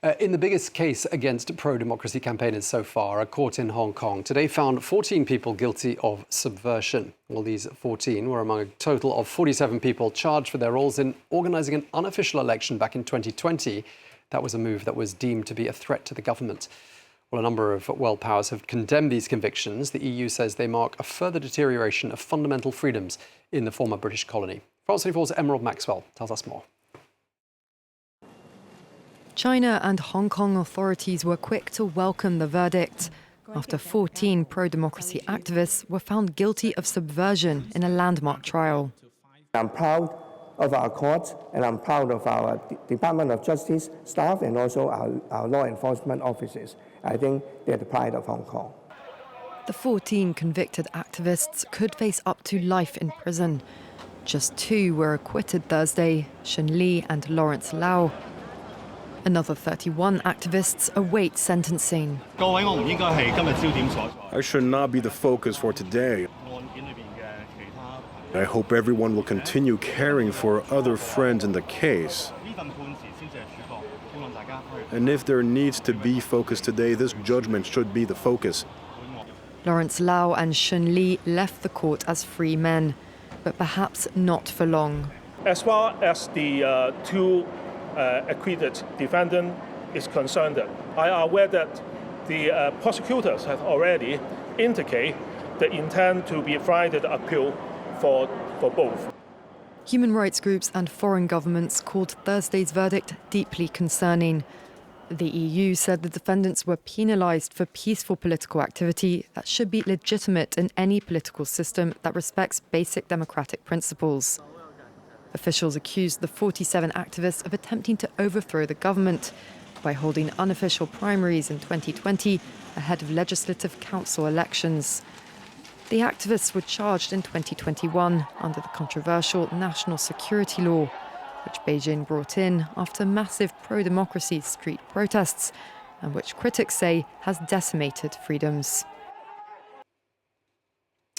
In the biggest case against pro-democracy campaigners so far, a court in Hong Kong today found 14 people guilty of subversion. Well, these 14 were among a total of 47 people charged for their roles in organising an unofficial election back in 2020. That was a move that was deemed to be a threat to the government. Well, a number of world powers have condemned these convictions. The EU says they mark a further deterioration of fundamental freedoms in the former British colony. France 24's Emerald Maxwell tells us more. China and Hong Kong authorities were quick to welcome the verdict after 14 pro-democracy activists were found guilty of subversion in a landmark trial. I'm proud of our court, and I'm proud of our Department of Justice staff and also our law enforcement officers. I think they're the pride of Hong Kong. The 14 convicted activists could face up to life in prison. Just 2 were acquitted Thursday, Shun Li and Lawrence Lau. Another 31 activists await sentencing. I should not be the focus for today. I hope everyone will continue caring for other friends in the case. And if there needs to be focus today, this judgment should be the focus. Lawrence Lau and Shun Li left the court as free men, but perhaps not for long. As far as the 2 acquitted defendant is concerned, I am aware that the prosecutors have already indicated the intent to be filed the appeal for both. Human rights groups and foreign governments called Thursday's verdict deeply concerning. The EU said the defendants were penalised for peaceful political activity that should be legitimate in any political system that respects basic democratic principles. Officials accused the 47 activists of attempting to overthrow the government by holding unofficial primaries in 2020 ahead of Legislative Council elections. The activists were charged in 2021 under the controversial national security law, which Beijing brought in after massive pro-democracy street protests, and which critics say has decimated freedoms.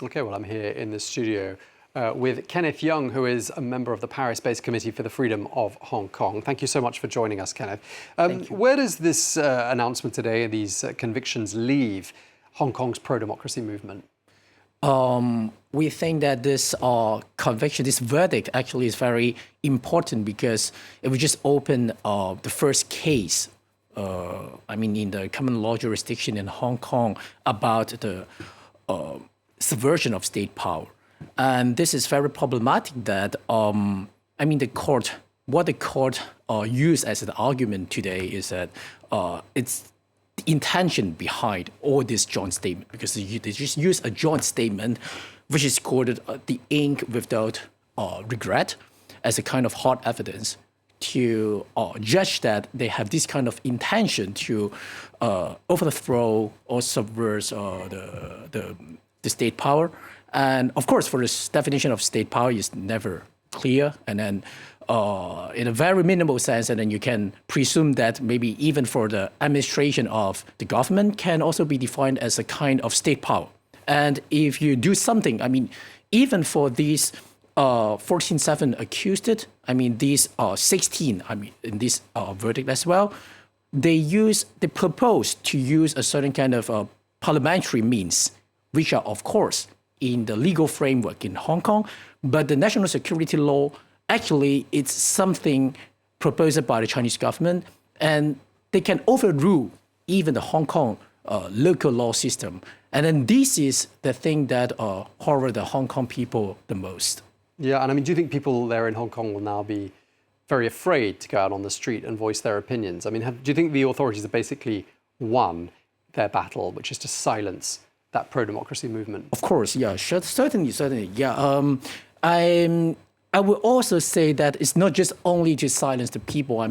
OK, well, I'm here in the studio with Kenneth Yueng, who is a member of the Paris-based Committee for the Freedom of Hong Kong. Thank you so much for joining us, Kenneth. Where does this announcement today, these convictions, leave Hong Kong's pro-democracy movement? We think that this conviction, this verdict actually is very important because it would just open the first case, in the common law jurisdiction in Hong Kong about the subversion of state power. And this is very problematic that, the court used as an argument today is that it's the intention behind all this joint statement, because they just use a joint statement, which is called the ink without regret, as a kind of hard evidence to judge that they have this kind of intention to overthrow or subvert the state power. And of course, for this definition of state power is never clear. And then in a very minimal sense, and then you can presume that maybe even for the administration of the government can also be defined as a kind of state power. And if you do something, even for these 14-7 accused, these 16, in this verdict as well, they propose to use a certain kind of parliamentary means, which are, of course, in the legal framework in Hong Kong, but the national security law, actually, it's something proposed by the Chinese government, and they can overrule even the Hong Kong local law system. And then this is the thing that horror the Hong Kong people the most. Yeah, and do you think people there in Hong Kong will now be very afraid to go out on the street and voice their opinions? Do you think the authorities have basically won their battle, which is to silence that pro-democracy movement? Of course, yeah, certainly, yeah. I would also say that it's not just only to silence the people.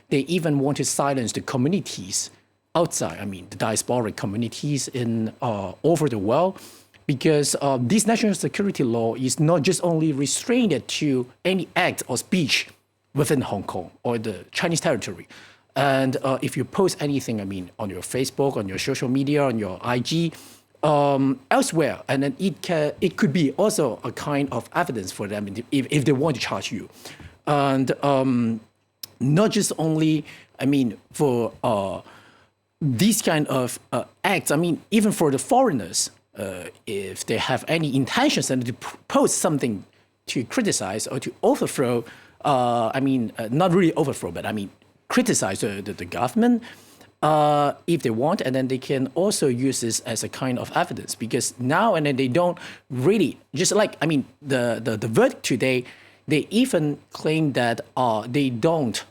They even want to silence the communities outside. The diasporic communities in over the world, because this national security law is not just only restrained to any act or speech within Hong Kong or the Chinese territory. And if you post anything, on your Facebook, on your social media, on your IG, elsewhere, and then it could be also a kind of evidence for them if they want to charge you. And not just only, for these kind of acts, even for the foreigners, if they have any intentions and to post something to criticize or to overthrow, not really overthrow, but criticize the government, if they want, and then they can also use this as a kind of evidence, because now and then they don't really, just like, the verdict today, they even claim that they don't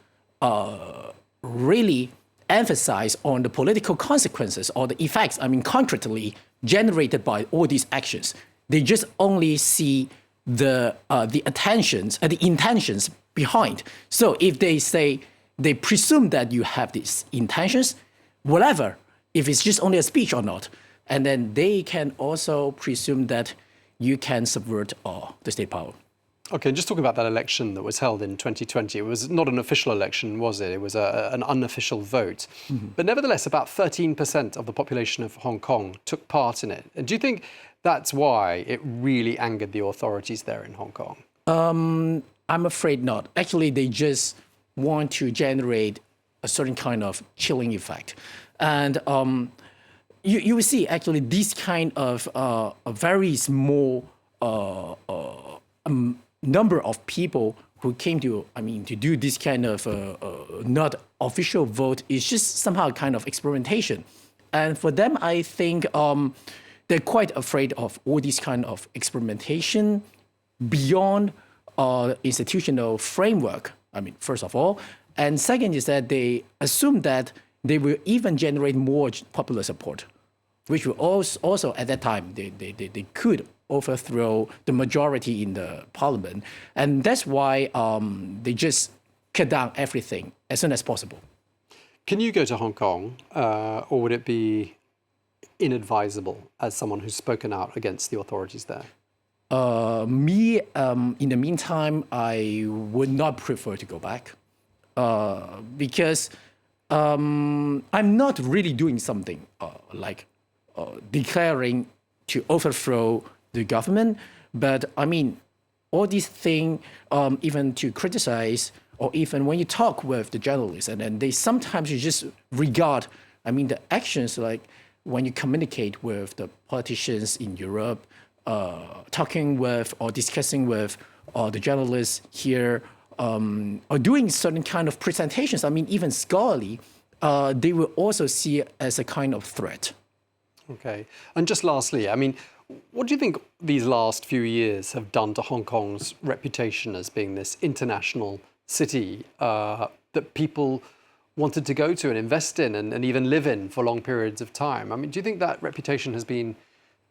really emphasize on the political consequences or the effects, concretely generated by all these actions. They just only see the intentions behind. So if they say, they presume that you have these intentions, whatever, if it's just only a speech or not, and then they can also presume that you can subvert the state power. Okay, just talking about that election that was held in 2020. It was not an official election, was it? It was an unofficial vote. Mm-hmm. But nevertheless, about 13% of the population of Hong Kong took part in it. And do you think that's why it really angered the authorities there in Hong Kong? I'm afraid not. Actually, they just want to generate a certain kind of chilling effect. And you will see, actually, this kind of a very small number of people who came to do this kind of not official vote is just somehow kind of experimentation. And for them, I think they're quite afraid of all this kind of experimentation beyond institutional framework. First of all. And second is that they assume that they will even generate more popular support, which will also at that time, they could overthrow the majority in the parliament. And that's why they just cut down everything as soon as possible. Can you go to Hong Kong, or would it be inadvisable as someone who's spoken out against the authorities there? In the meantime, I would not prefer to go back because I'm not really doing something like declaring to overthrow the government. But all these things, even to criticize, or even when you talk with the journalists, and then they sometimes you just regard, the actions, like when you communicate with the politicians in Europe, talking with or discussing with the journalists here, or doing certain kind of presentations, even scholarly, they will also see it as a kind of threat. Okay. And just lastly, what do you think these last few years have done to Hong Kong's reputation as being this international city that people wanted to go to and invest in and even live in for long periods of time? Do you think that reputation has been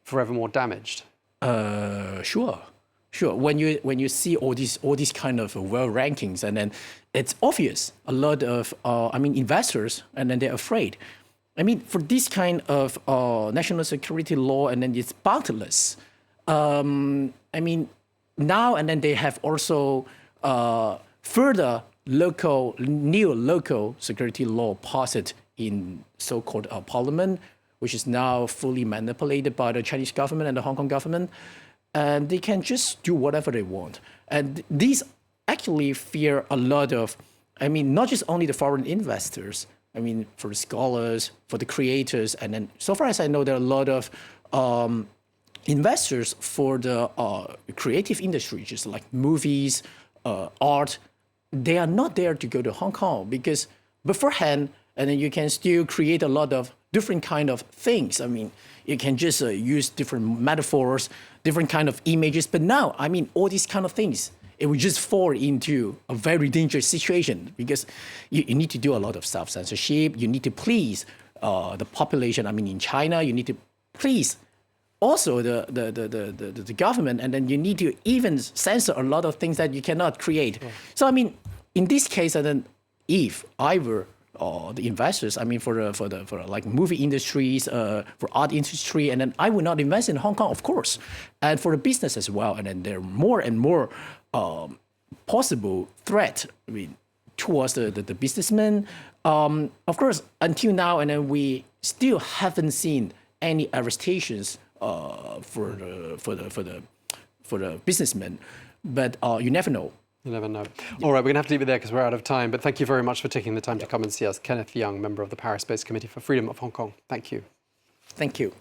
forevermore damaged? Sure. When you see all these kind of world rankings, and then it's obvious a lot of investors, and then they're afraid. For this kind of national security law, and then it's boundless. Now and then they have also further new local security law passed in so-called parliament, which is now fully manipulated by the Chinese government and the Hong Kong government. And they can just do whatever they want. And these actually fear a lot of, not just only the foreign investors, for the scholars, for the creators. And then so far as I know, there are a lot of investors for the creative industry, just like movies, art. They are not there to go to Hong Kong because beforehand, and then you can still create a lot of different kind of things. You can just use different metaphors, different kind of images. But now, all these kind of things, it will just fall into a very dangerous situation because you need to do a lot of self-censorship. You need to please the population. In China, you need to please also the government, and then you need to even censor a lot of things that you cannot create. Yeah. So in this case, and then if I were the investors, for like movie industries, for art industry, and then I would not invest in Hong Kong, of course, and for the business as well. And then there are more and more possible threat towards the businessmen. Of course, until now, and then we still haven't seen any arrestations for the businessmen, but you never know. You never know. All right, we're going to have to leave it there because we're out of time. But thank you very much for taking the time to come and see us. Kenneth Yueng, member of the Paris-based Committee for Freedom of Hong Kong. Thank you. Thank you.